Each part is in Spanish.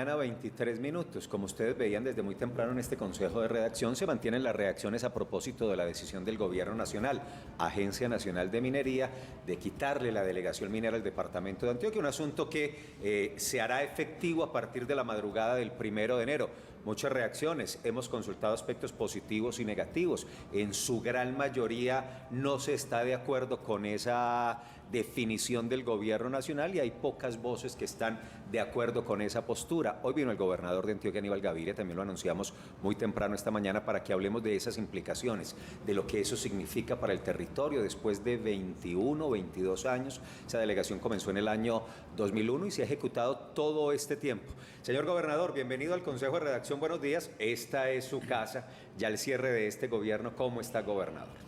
mañana, 23 minutos. Como ustedes veían desde muy temprano en este Consejo de Redacción, se mantienen las reacciones a propósito de la decisión del Gobierno Nacional, Agencia Nacional de Minería, de quitarle la delegación minera al departamento de Antioquia, un asunto que se hará efectivo a partir de la madrugada del 1 de enero. Muchas reacciones, hemos consultado aspectos positivos y negativos. En su gran mayoría no se está de acuerdo con esa definición del Gobierno Nacional y hay pocas voces que están de acuerdo con esa postura. Hoy vino el gobernador de Antioquia, Aníbal Gaviria, también lo anunciamos muy temprano esta mañana para que hablemos de esas implicaciones, de lo que eso significa para el territorio después de 21, 22 años. Esa delegación comenzó en el año 2001 y se ha ejecutado todo este tiempo. Señor gobernador, bienvenido al Consejo de Redacción. Buenos días, esta es su casa, ya el cierre de este gobierno. ¿Cómo está, gobernador?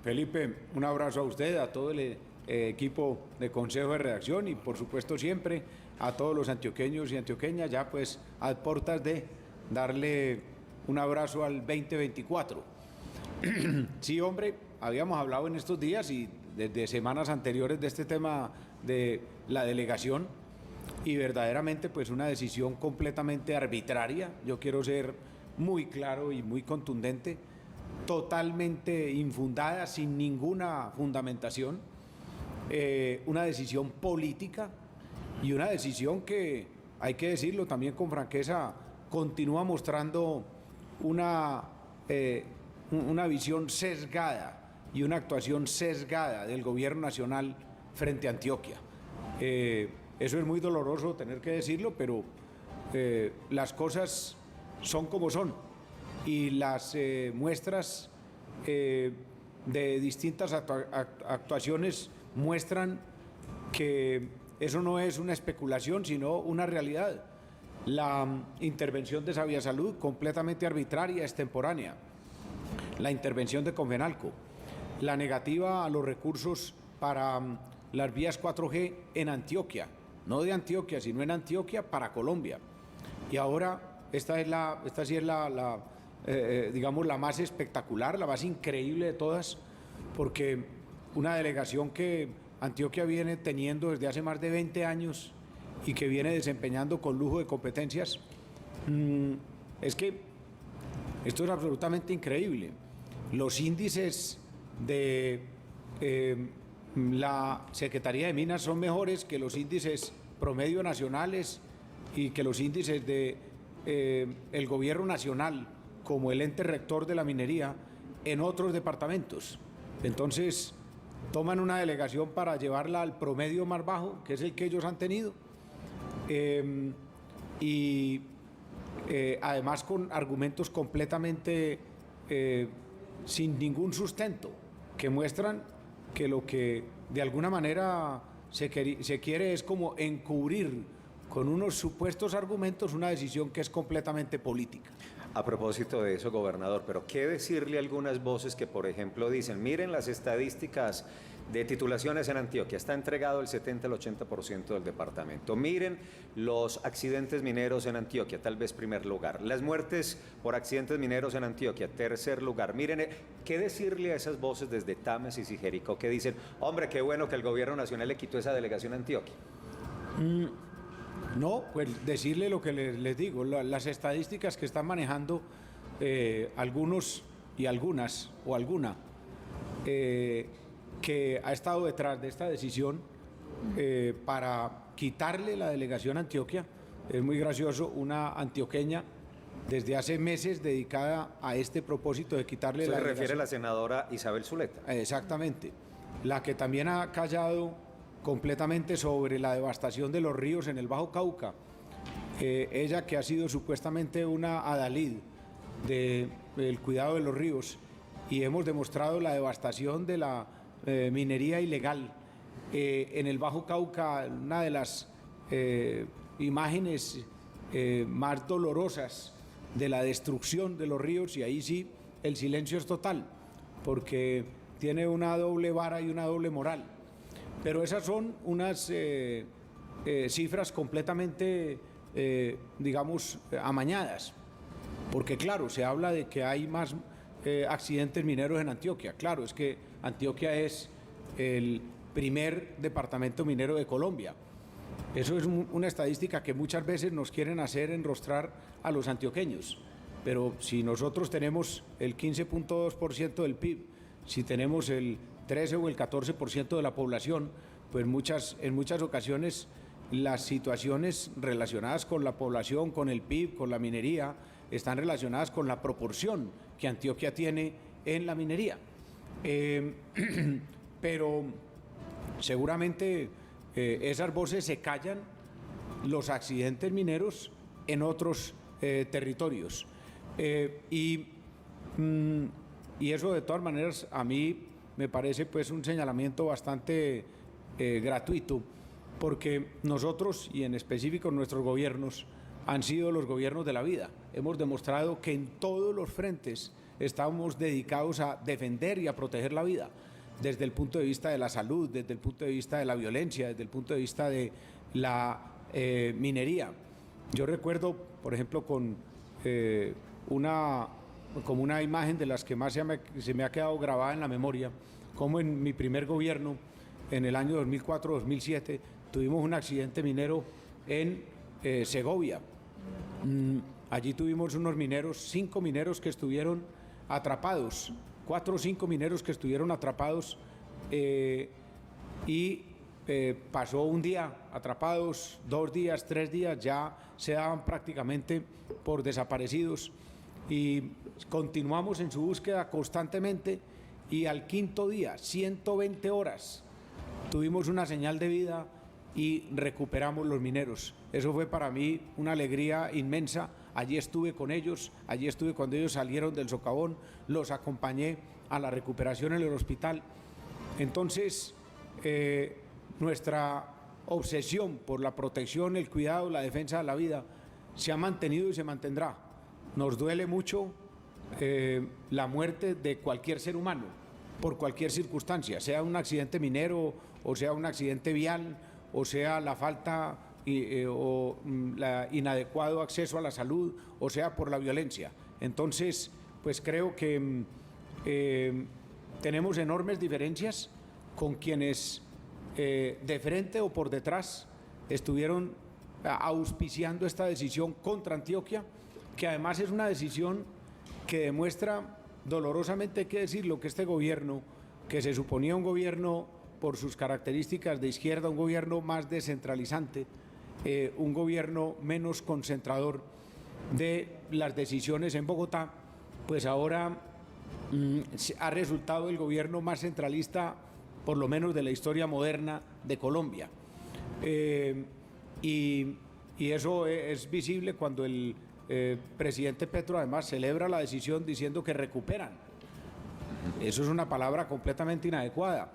Felipe, un abrazo a usted, a todo el equipo de Consejo de Redacción y por supuesto siempre a todos los antioqueños y antioqueñas, ya pues a puertas de darle un abrazo al 2024. Sí, hombre, habíamos hablado en estos días y desde semanas anteriores de este tema de la delegación y verdaderamente pues una decisión completamente arbitraria. Yo quiero ser muy claro y muy contundente, totalmente infundada, sin ninguna fundamentación, una decisión política y una decisión que, hay que decirlo también con franqueza, continúa mostrando una visión sesgada y una actuación sesgada del Gobierno Nacional frente a Antioquia. Eso es muy doloroso tener que decirlo, pero las cosas son como son y las muestras de distintas actuaciones muestran que eso no es una especulación, sino una realidad. La intervención de Sabia Salud, completamente arbitraria, extemporánea. La intervención de Confenalco. La negativa a los recursos para las vías 4G en Antioquia. No de Antioquia, sino en Antioquia para Colombia. Y ahora esta sí es digamos, la más espectacular, la más increíble de todas, porque una delegación que Antioquia viene teniendo desde hace más de 20 años y que viene desempeñando con lujo de competencias, es que esto es absolutamente increíble. Los índices de la Secretaría de Minas son mejores que los índices promedio nacionales y que los índices de el Gobierno Nacional como el ente rector de la minería en otros departamentos. Entonces toman una delegación para llevarla al promedio más bajo, que es el que ellos han tenido, y además con argumentos completamente sin ningún sustento, que muestran que lo que de alguna manera se quiere es como encubrir con unos supuestos argumentos una decisión que es completamente política. A propósito de eso, gobernador, pero ¿qué decirle a algunas voces que, por ejemplo, dicen, miren las estadísticas de titulaciones en Antioquia, está entregado el 70 al 80% del departamento, miren los accidentes mineros en Antioquia, tal vez primer lugar, las muertes por accidentes mineros en Antioquia, tercer lugar, miren, ¿qué decirle a esas voces desde Támesis y Jericó que dicen, hombre, qué bueno que el Gobierno Nacional le quitó esa delegación a Antioquia? No, pues decirle lo que les digo, las estadísticas que están manejando algunos y algunas, o alguna, que ha estado detrás de esta decisión para quitarle la delegación a Antioquia. Es muy gracioso, una antioqueña desde hace meses dedicada a este propósito de quitarle la delegación. Se refiere a la senadora Isabel Zuleta. Exactamente, la que también ha callado completamente sobre la devastación de los ríos en el Bajo Cauca. Ella, que ha sido supuestamente una adalid del cuidado de los ríos, y hemos demostrado la devastación de la minería ilegal en el Bajo Cauca, una de las imágenes más dolorosas de la destrucción de los ríos, y ahí sí el silencio es total, porque tiene una doble vara y una doble moral. Pero esas son unas cifras completamente, digamos, amañadas, porque claro, se habla de que hay más accidentes mineros en Antioquia. Claro, es que Antioquia es el primer departamento minero de Colombia, Eso es una estadística que muchas veces nos quieren hacer enrostrar a los antioqueños. Pero si nosotros tenemos el 15.2% del PIB, si tenemos el 13 o el 14% de la población, pues en muchas ocasiones las situaciones relacionadas con la población, con el PIB, con la minería, están relacionadas con la proporción que Antioquia tiene en la minería. Pero seguramente esas voces se callan los accidentes mineros en otros territorios. Y eso de todas maneras a mí me parece pues un señalamiento bastante gratuito, porque nosotros y en específico nuestros gobiernos han sido los gobiernos de la vida. Hemos demostrado que en todos los frentes estamos dedicados a defender y a proteger la vida, desde el punto de vista de la salud, desde el punto de vista de la violencia, desde el punto de vista de la minería. Yo recuerdo, por ejemplo, como una imagen de las que más se me ha quedado grabada en la memoria, como en mi primer gobierno, en el año 2004-2007, tuvimos un accidente minero en Segovia. Allí tuvimos unos mineros, 5 mineros que estuvieron atrapados, 4 o 5 mineros que estuvieron atrapados pasó un día atrapados, 2 días, 3 días, ya se daban prácticamente por desaparecidos y continuamos en su búsqueda constantemente y al 5.º día, 120 horas, tuvimos una señal de vida y recuperamos los mineros. Eso fue para mí una alegría inmensa. Allí estuve con ellos, allí estuve cuando ellos salieron del socavón, los acompañé a la recuperación en el hospital. Entonces, nuestra obsesión por la protección, el cuidado, la defensa de la vida se ha mantenido y se mantendrá. Nos duele mucho la muerte de cualquier ser humano, por cualquier circunstancia, sea un accidente minero o sea un accidente vial o sea la falta o la inadecuado acceso a la salud o sea por la violencia. Entonces, pues creo que tenemos enormes diferencias con quienes de frente o por detrás estuvieron auspiciando esta decisión contra Antioquia, que además es una decisión que demuestra dolorosamente, hay que decirlo, que este gobierno, que se suponía un gobierno por sus características de izquierda, un gobierno más descentralizante, un gobierno menos concentrador de las decisiones en Bogotá, pues ahora ha resultado el gobierno más centralista, por lo menos de la historia moderna de Colombia. Y eso es visible cuando el presidente Petro además celebra la decisión diciendo que recuperan. Eso es una palabra completamente inadecuada.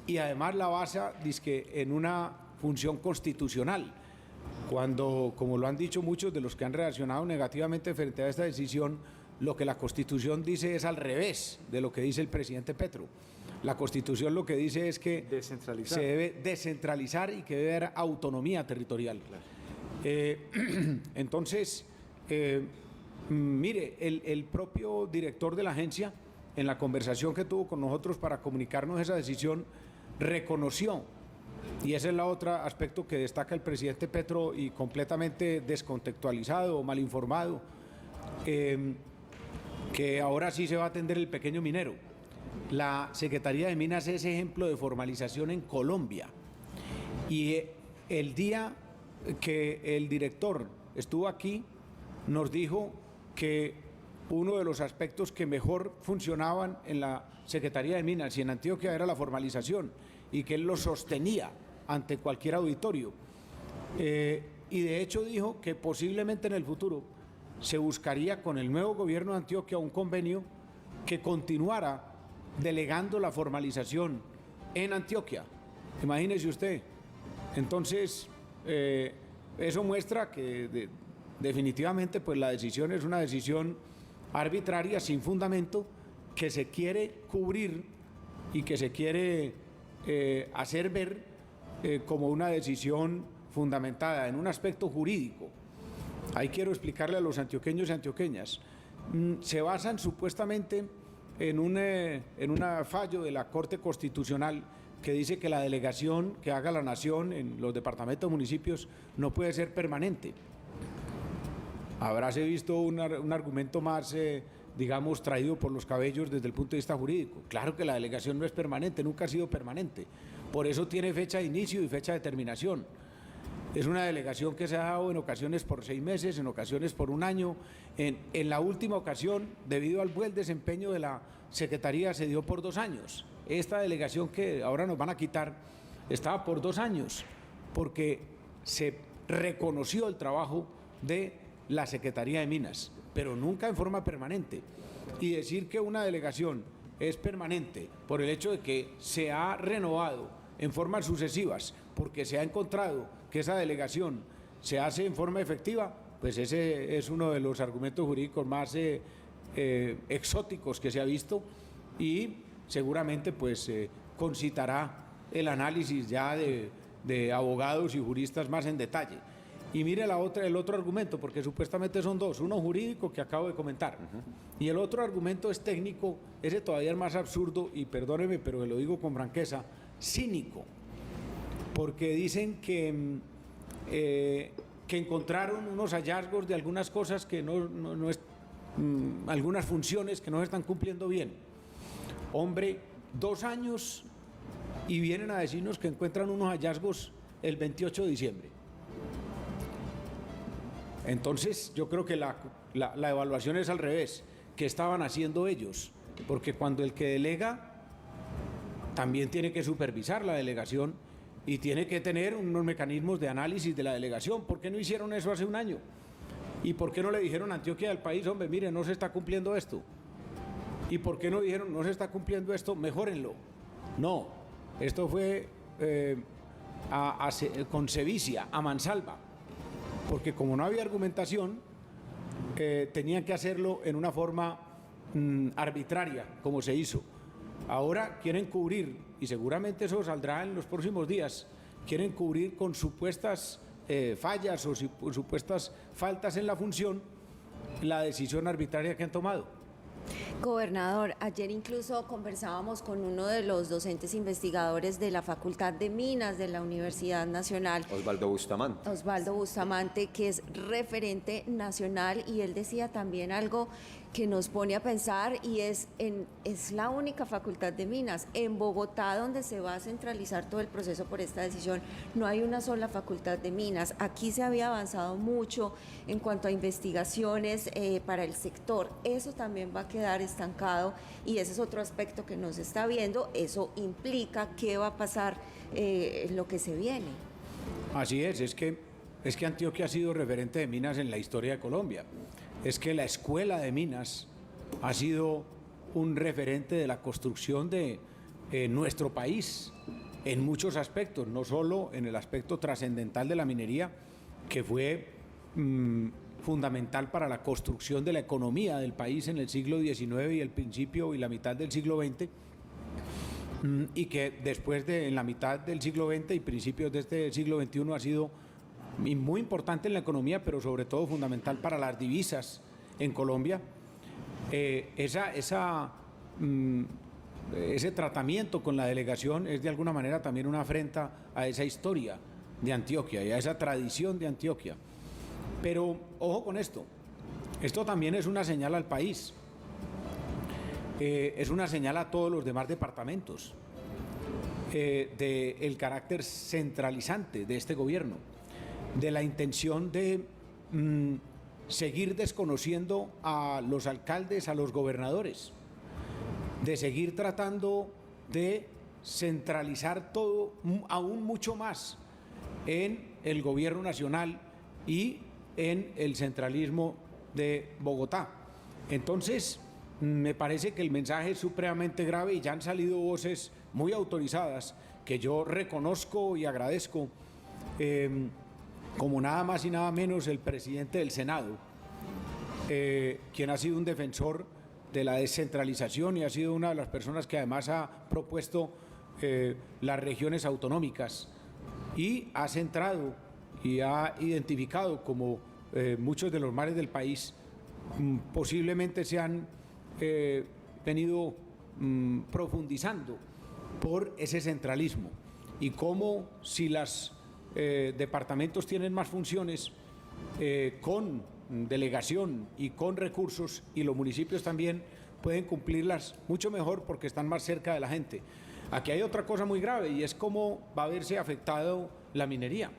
Y además la basa dizque en una función constitucional, cuando, como lo han dicho muchos de los que han reaccionado negativamente frente a esta decisión, lo que la Constitución dice es al revés de lo que dice el presidente Petro. La Constitución lo que dice es que se debe descentralizar y que debe haber autonomía territorial. Claro. Entonces, mire, el propio director de la agencia, en la conversación que tuvo con nosotros para comunicarnos esa decisión, reconoció, y ese es el otro aspecto que destaca el presidente Petro y completamente descontextualizado o mal informado, que ahora sí se va a atender el pequeño minero. La Secretaría de Minas es ejemplo de formalización en Colombia y el día que el director estuvo aquí nos dijo que uno de los aspectos que mejor funcionaban en la Secretaría de Minas y en Antioquia era la formalización y que él lo sostenía ante cualquier auditorio. Y de hecho dijo que posiblemente en el futuro se buscaría con el nuevo gobierno de Antioquia un convenio que continuara delegando la formalización en Antioquia. Imagínese usted. Entonces, eso muestra que definitivamente pues, la decisión es una decisión arbitraria, sin fundamento, que se quiere cubrir y que se quiere hacer ver como una decisión fundamentada en un aspecto jurídico. Ahí quiero explicarle a los antioqueños y antioqueñas. Se basan supuestamente en un fallo de la Corte Constitucional que dice que la delegación que haga la nación en los departamentos, municipios, no puede ser permanente. Habráse visto un argumento más, digamos, traído por los cabellos desde el punto de vista jurídico. Claro que la delegación no es permanente, nunca ha sido permanente. Por eso tiene fecha de inicio y fecha de terminación. Es una delegación que se ha dado en ocasiones por 6 meses, en ocasiones por 1 año. En la última ocasión, debido al buen desempeño de la Secretaría, se dio por 2 años. Esta delegación que ahora nos van a quitar estaba por 2 años, porque se reconoció el trabajo de la Secretaría de Minas, pero nunca en forma permanente. Y decir que una delegación es permanente por el hecho de que se ha renovado en formas sucesivas, porque se ha encontrado que esa delegación se hace en forma efectiva, pues ese es uno de los argumentos jurídicos más exóticos que se ha visto, y seguramente pues concitará el análisis ya de abogados y juristas más en detalle. Y mire el otro argumento, porque supuestamente son 2, uno jurídico que acabo de comentar, y el otro argumento es técnico, ese todavía es más absurdo, y perdóneme, pero lo digo con franqueza, cínico, porque dicen que encontraron unos hallazgos de algunas cosas que algunas funciones que no se están cumpliendo bien. Hombre, 2 años y vienen a decirnos que encuentran unos hallazgos el 28 de diciembre. Entonces yo creo que la evaluación es al revés. ¿Qué estaban haciendo ellos? Porque cuando el que delega también tiene que supervisar la delegación y tiene que tener unos mecanismos de análisis de la delegación. ¿Por qué no hicieron eso hace 1 año? ¿Y por qué no le dijeron a Antioquia del país, hombre, mire, no se está cumpliendo esto? ¿Y por qué no dijeron, no se está cumpliendo esto, mejórenlo? No, esto fue con sevicia, a mansalva, porque como no había argumentación, tenían que hacerlo en una forma arbitraria, como se hizo. Ahora quieren cubrir, y seguramente eso saldrá en los próximos días, quieren cubrir con supuestas fallas o supuestas faltas en la función la decisión arbitraria que han tomado. Gobernador, ayer incluso conversábamos con uno de los docentes investigadores de la Facultad de Minas de la Universidad Nacional, Osvaldo Bustamante, que es referente nacional, y él decía también algo que nos pone a pensar, y es la única facultad de Minas. En Bogotá, donde se va a centralizar todo el proceso por esta decisión, no hay una sola facultad de Minas. Aquí se había avanzado mucho en cuanto a investigaciones para el sector. Eso también va a quedar estancado, y ese es otro aspecto que nos está viendo. Eso implica qué va a pasar lo que se viene. Así es que Antioquia ha sido referente de minas en la historia de Colombia. Es que la Escuela de Minas ha sido un referente de la construcción de nuestro país en muchos aspectos, no solo en el aspecto trascendental de la minería, que fue fundamental para la construcción de la economía del país en el siglo XIX y el principio y la mitad del siglo XX, y que después en la mitad del siglo XX y principios de este siglo XXI ha sido muy importante en la economía, pero sobre todo fundamental para las divisas en Colombia. Ese tratamiento con la delegación es de alguna manera también una afrenta a esa historia de Antioquia y a esa tradición de Antioquia. Pero ojo con esto también es una señal al país, es una señal a todos los demás departamentos del carácter centralizante de este gobierno, de la intención de seguir desconociendo a los alcaldes, a los gobernadores, de seguir tratando de centralizar todo aún mucho más en el gobierno nacional y en el centralismo de Bogotá. Entonces, me parece que el mensaje es supremamente grave, y ya han salido voces muy autorizadas que yo reconozco y agradezco, como nada más y nada menos el presidente del Senado, quien ha sido un defensor de la descentralización y ha sido una de las personas que además ha propuesto las regiones autonómicas y ha centrado y ha identificado como muchos de los males del país posiblemente se han venido profundizando por ese centralismo y cómo si los departamentos tienen más funciones con delegación y con recursos, y los municipios también pueden cumplirlas mucho mejor porque están más cerca de la gente. Aquí hay otra cosa muy grave y es cómo va a verse afectado la minería,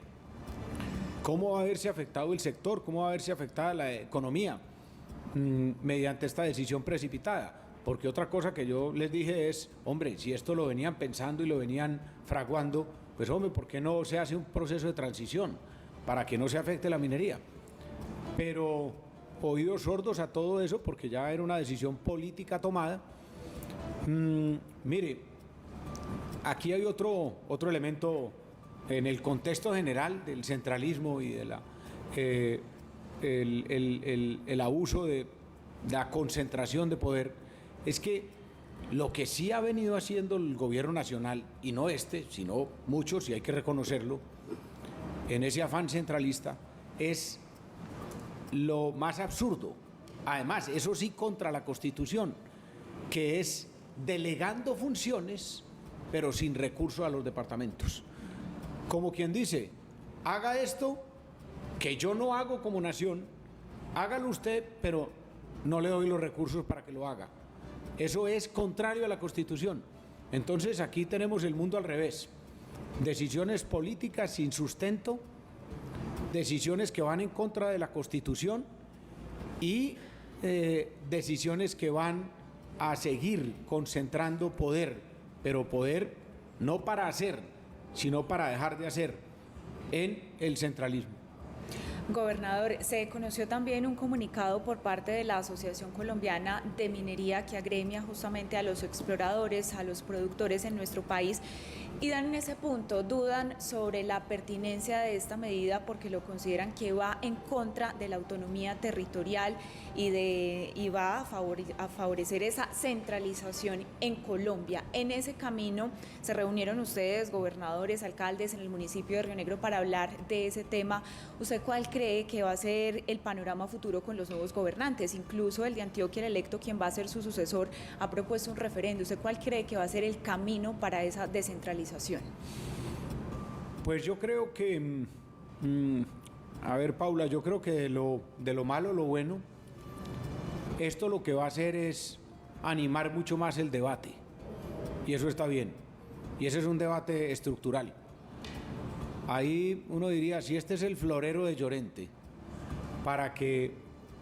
cómo va a verse afectado el sector, cómo va a verse afectada la economía mediante esta decisión precipitada. Porque otra cosa que yo les dije es, hombre, si esto lo venían pensando y lo venían fraguando, pues hombre, ¿por qué no se hace un proceso de transición para que no se afecte la minería? Pero oídos sordos a todo eso porque ya era una decisión política tomada. Mire, aquí hay otro elemento en el contexto general del centralismo y de el abuso de la concentración de poder. Es que lo que sí ha venido haciendo el gobierno nacional, y no sino muchos, y hay que reconocerlo, en ese afán centralista, es lo más absurdo. Además, eso sí contra la Constitución, que es delegando funciones, pero sin recurso a los departamentos. Como quien dice, haga esto que yo no hago como nación, hágalo usted, pero no le doy los recursos para que lo haga. Eso es contrario a la Constitución. Entonces aquí tenemos el mundo al revés. Decisiones políticas sin sustento, decisiones que van en contra de la Constitución y decisiones que van a seguir concentrando poder, pero poder no para hacer, sino para dejar de hacer en el centralismo. Gobernador, se conoció también un comunicado por parte de la Asociación Colombiana de Minería que agremia justamente a los exploradores, a los productores en nuestro país, y dan en ese punto, dudan sobre la pertinencia de esta medida porque lo consideran que va en contra de la autonomía territorial y va a favorecer esa centralización en Colombia. En ese camino se reunieron ustedes, gobernadores, alcaldes en el municipio de Río Negro para hablar de ese tema. ¿Usted cuál cree que va a ser el panorama futuro con los nuevos gobernantes? Incluso el de Antioquia, el electo, quien va a ser su sucesor, ha propuesto un referendo. ¿Usted cuál cree que va a ser el camino para esa descentralización? Pues yo creo que, a ver, Paula, yo creo que de lo malo, lo bueno, esto lo que va a hacer es animar mucho más el debate, y eso está bien, y ese es un debate estructural. Ahí uno diría, si este es el florero de Llorente, para que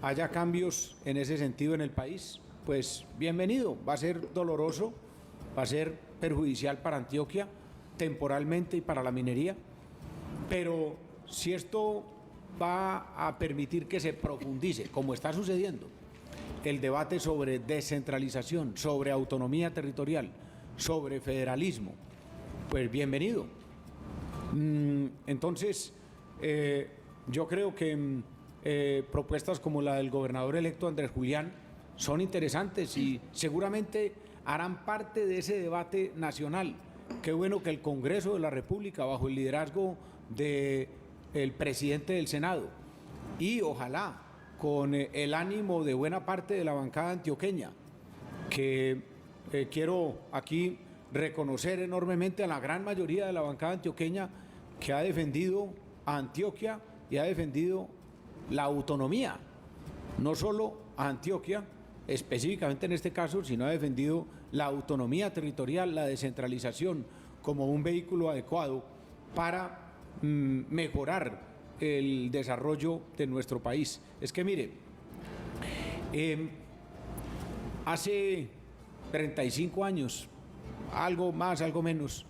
haya cambios en ese sentido en el país, pues bienvenido. Va a ser doloroso, va a ser perjudicial para Antioquia, temporalmente, y para la minería, pero si esto va a permitir que se profundice, como está sucediendo, el debate sobre descentralización, sobre autonomía territorial, sobre federalismo, pues bienvenido. Entonces, yo creo que propuestas como la del gobernador electo Andrés Julián son interesantes y seguramente harán parte de ese debate nacional. Qué bueno que el Congreso de la República, bajo el liderazgo del presidente del Senado, y ojalá con el ánimo de buena parte de la bancada antioqueña, que quiero aquí reconocer enormemente a la gran mayoría de la bancada antioqueña que ha defendido a Antioquia y ha defendido la autonomía, no solo a Antioquia específicamente en este caso, sino ha defendido la autonomía territorial, la descentralización como un vehículo adecuado para mejorar el desarrollo de nuestro país. Es que mire, hace 35 años, algo más, algo menos,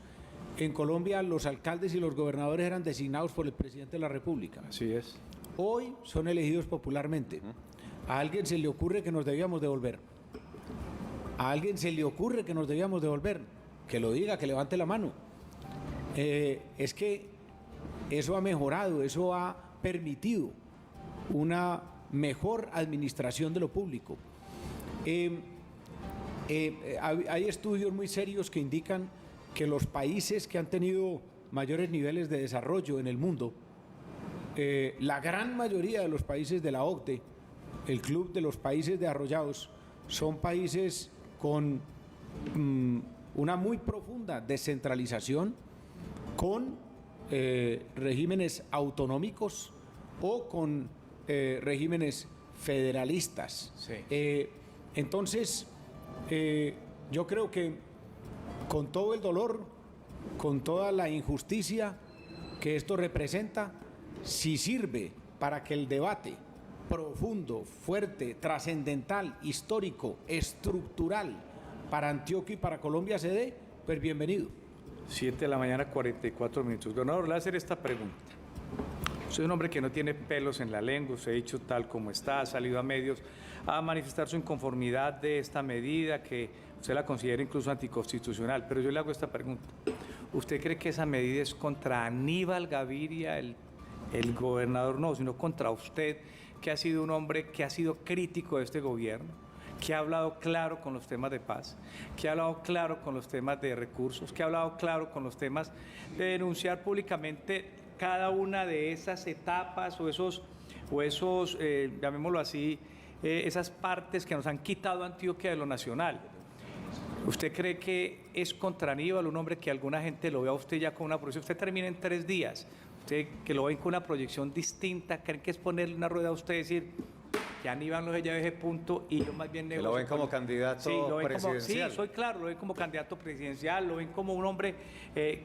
en Colombia los alcaldes y los gobernadores eran designados por el presidente de la República. Así es. Hoy son elegidos popularmente. A alguien se le ocurre que nos debíamos devolver. A alguien se le ocurre que nos debíamos devolver. Que lo diga, que levante la mano. Es que eso ha mejorado, eso ha permitido una mejor administración de lo público. Hay estudios muy serios que indican que los países que han tenido mayores niveles de desarrollo en el mundo, la gran mayoría de los países de la OCDE, el Club de los Países Desarrollados, son países con una muy profunda descentralización con regímenes autonómicos o con regímenes federalistas. Sí. Entonces, yo creo que con todo el dolor, con toda la injusticia que esto representa, si sirve para que el debate profundo, fuerte, trascendental, histórico, estructural para Antioquia y para Colombia se dé, pues bienvenido. 7:44 a.m. Gobernador, le voy a hacer esta pregunta. Usted es un hombre que no tiene pelos en la lengua, usted ha dicho tal como está, ha salido a medios a manifestar su inconformidad de esta medida, que usted la considera incluso anticonstitucional, pero yo le hago esta pregunta. ¿Usted cree que esa medida es contra Aníbal Gaviria, el gobernador no, sino contra usted, que ha sido un hombre que ha sido crítico de este gobierno, que ha hablado claro con los temas de paz, que ha hablado claro con los temas de recursos, que ha hablado claro con los temas de denunciar públicamente cada una de esas etapas o esos llamémoslo así, esas partes que nos han quitado a Antioquia de lo nacional? ¿Usted cree que es contra Aníbal, un hombre que alguna gente lo ve a usted ya con una proyección? Usted termina en 3 días, usted que lo ven con una proyección distinta, ¿creen que es ponerle una rueda a usted y decir que Aníbal no se lleve ese punto y yo más bien negocio? ¿Lo ven como candidato presidencial? Sí, soy claro, lo ven como candidato presidencial, lo ven como un hombre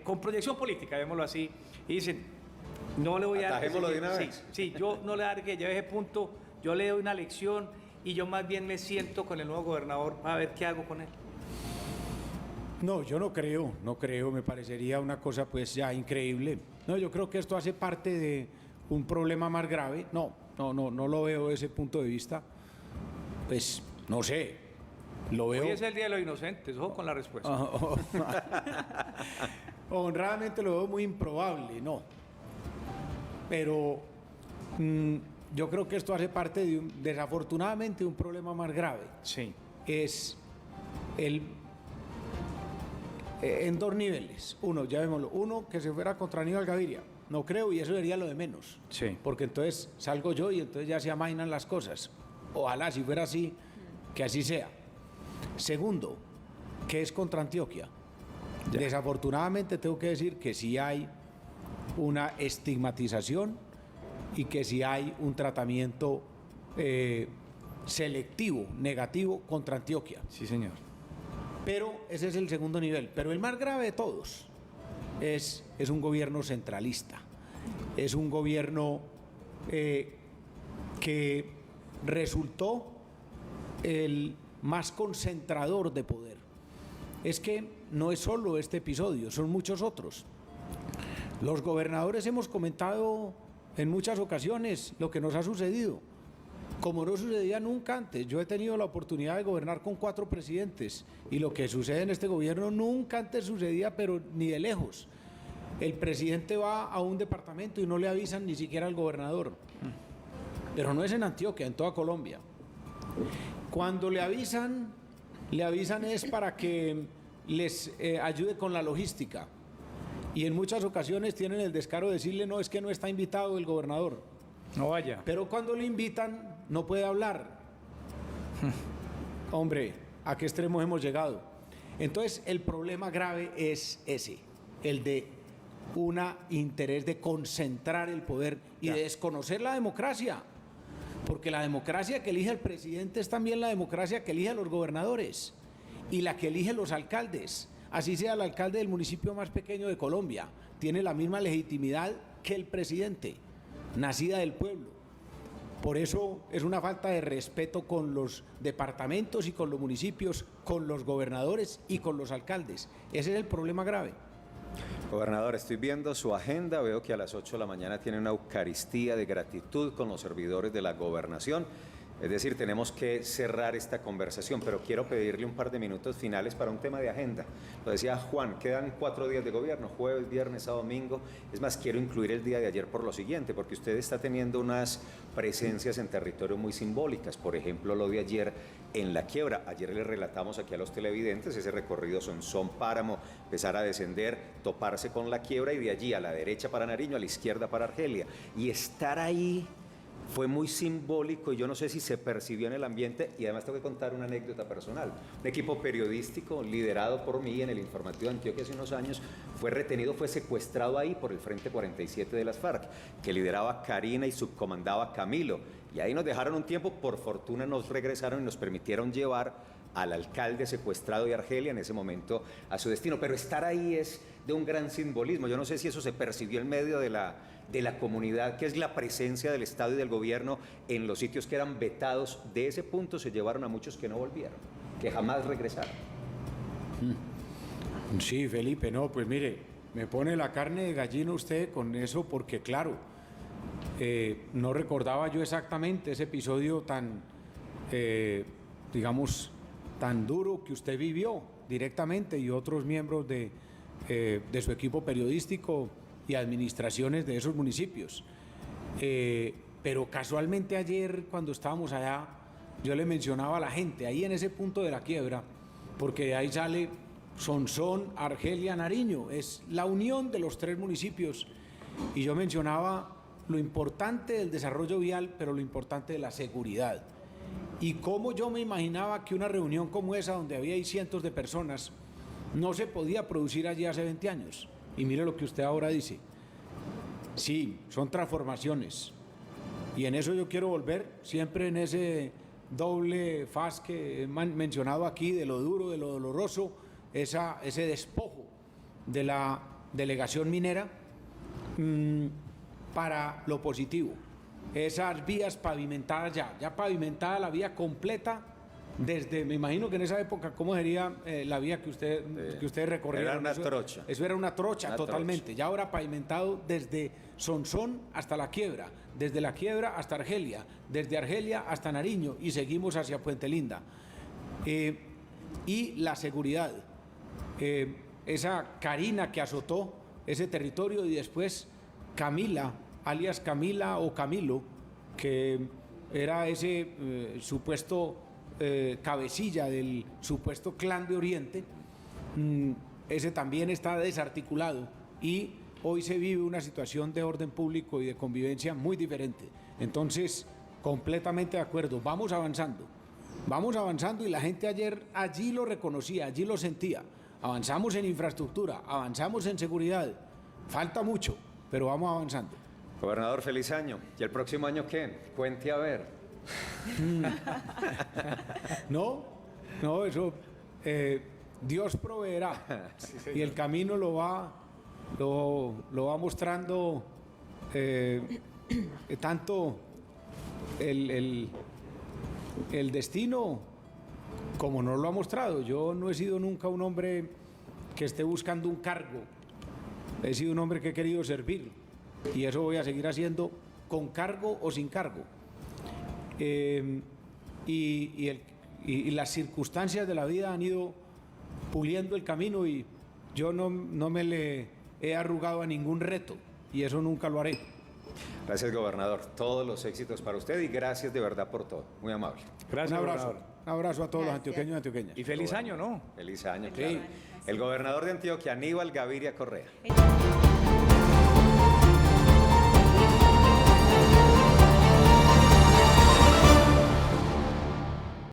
con proyección política, digámoslo así, y dicen, no le voy a dar... Atajémoslo de una vez. Sí, yo no le voy a dar que lleve ese punto, yo le doy una lección y yo más bien me siento con el nuevo gobernador a ver qué hago con él. No, yo no creo, me parecería una cosa pues ya increíble. No, yo creo que esto hace parte de un problema más grave. No lo veo desde ese punto de vista. Pues, no sé, lo veo... Hoy es el Día de los Inocentes, ojo con la respuesta. Honradamente lo veo muy improbable, no. Pero yo creo que esto hace parte de desafortunadamente, un problema más grave. Sí. Es en 2 niveles. Uno, llamémoslo, uno que se fuera contra Aníbal Gaviria. No creo, y eso sería lo de menos. Sí. Porque entonces salgo yo y entonces ya se amainan las cosas. Ojalá si fuera así, que así sea. Segundo, que es contra Antioquia. Ya. Desafortunadamente tengo que decir que sí hay una estigmatización y que sí hay un tratamiento selectivo, negativo contra Antioquia. Sí, señor. Pero ese es el segundo nivel. Pero el más grave de todos es un gobierno centralista. Es un gobierno que resultó el más concentrador de poder. Es que no es solo este episodio, son muchos otros. Los gobernadores hemos comentado en muchas ocasiones lo que nos ha sucedido, como no sucedía nunca antes. Yo he tenido la oportunidad de gobernar con 4 presidentes y lo que sucede en este gobierno nunca antes sucedía, pero ni de lejos. El presidente va a un departamento y no le avisan ni siquiera al gobernador. Pero no es en Antioquia, en toda Colombia. Cuando le avisan es para que les ayude con la logística. Y en muchas ocasiones tienen el descaro de decirle, no, es que no está invitado el gobernador. No vaya. Pero cuando le invitan, no puede hablar. Hombre, ¿a qué extremos hemos llegado? Entonces, el problema grave es ese, el de un interés de concentrar el poder y de desconocer la democracia. Porque la democracia que elige el presidente es también la democracia que elige a los gobernadores y la que elige los alcaldes. Así sea el alcalde del municipio más pequeño de Colombia, tiene la misma legitimidad que el presidente, nacida del pueblo. Por eso es una falta de respeto con los departamentos y con los municipios, con los gobernadores y con los alcaldes. Ese es el problema grave. Gobernador, estoy viendo su agenda, veo que a las 8 de la mañana tiene una Eucaristía de gratitud con los servidores de la gobernación. Es decir, tenemos que cerrar esta conversación, pero quiero pedirle un par de minutos finales para un tema de agenda. Lo decía Juan, quedan 4 días de gobierno, jueves, viernes, sábado, domingo. Es más, quiero incluir el día de ayer por lo siguiente, porque usted está teniendo unas presencias en territorio muy simbólicas. Por ejemplo, lo de ayer en La Quiebra. Ayer le relatamos aquí a los televidentes ese recorrido Sonsón Páramo, empezar a descender, toparse con La Quiebra y de allí a la derecha para Nariño, a la izquierda para Argelia. Y estar ahí fue muy simbólico y yo no sé si se percibió en el ambiente, y además tengo que contar una anécdota personal. Un equipo periodístico liderado por mí en el Informativo de Antioquia hace unos años fue retenido, fue secuestrado ahí por el Frente 47 de las FARC, que lideraba Karina y subcomandaba Camilo, y ahí nos dejaron un tiempo, por fortuna nos regresaron y nos permitieron llevar al alcalde secuestrado de Argelia en ese momento a su destino, pero estar ahí es de un gran simbolismo. Yo no sé si eso se percibió en medio de la comunidad, que es la presencia del Estado y del gobierno en los sitios que eran vetados. De ese punto se llevaron a muchos que no volvieron, que jamás regresaron. Sí, Felipe, no, pues mire, me pone la carne de gallina usted con eso, porque claro, no recordaba yo exactamente ese episodio tan, digamos, tan duro que usted vivió directamente, y otros miembros de su equipo periodístico y administraciones de esos municipios. Pero casualmente ayer, cuando estábamos allá, yo le mencionaba a la gente, ahí en ese punto de la quiebra, porque de ahí sale Sonsón, Argelia, Nariño, es la unión de los 3 municipios, y yo mencionaba lo importante del desarrollo vial, pero lo importante de la seguridad. Y cómo yo me imaginaba que una reunión como esa, donde había cientos de personas, no se podía producir allí hace 20 años. Y mire lo que usted ahora dice. Sí, son transformaciones. Y en eso yo quiero volver, siempre en ese doble faz que he mencionado aquí, de lo duro, de lo doloroso, ese despojo de la delegación minera para lo positivo. Esas vías pavimentadas ya pavimentada la vía completa, desde, me imagino que en esa época, ¿cómo sería la vía que usted recorrió? Era una trocha. Eso era una trocha, totalmente. Ya ahora pavimentado desde Sonsón hasta la quiebra, desde la quiebra hasta Argelia, desde Argelia hasta Nariño, y seguimos hacia Puente Linda. Y la seguridad, esa Karina que azotó ese territorio, y después Camila, alias Camila o Camilo, que era ese supuesto cabecilla del supuesto clan de Oriente, ese también está desarticulado, y hoy se vive una situación de orden público y de convivencia muy diferente. Entonces, completamente de acuerdo, vamos avanzando, y la gente ayer allí lo reconocía, allí lo sentía. Avanzamos en infraestructura, avanzamos en seguridad, falta mucho, pero vamos avanzando. Gobernador, feliz año. ¿Y el próximo año qué? Cuente a ver. No, eso Dios proveerá, y el camino lo va mostrando tanto el destino como nos lo ha mostrado. Yo no he sido nunca un hombre que esté buscando un cargo, he sido un hombre que he querido servir, y eso voy a seguir haciendo, con cargo o sin cargo. Y las circunstancias de la vida han ido puliendo el camino, y yo no me le he arrugado a ningún reto, y eso nunca lo haré. Gracias, gobernador. Todos los éxitos para usted, y gracias de verdad por todo. Muy amable. Un Gracias, abrazo. gobernador. Un abrazo a todos los antioqueños y antioqueñas. Y feliz año, ¿no? Feliz año, Sí. claro. El gobernador de Antioquia, Aníbal Gaviria Correa.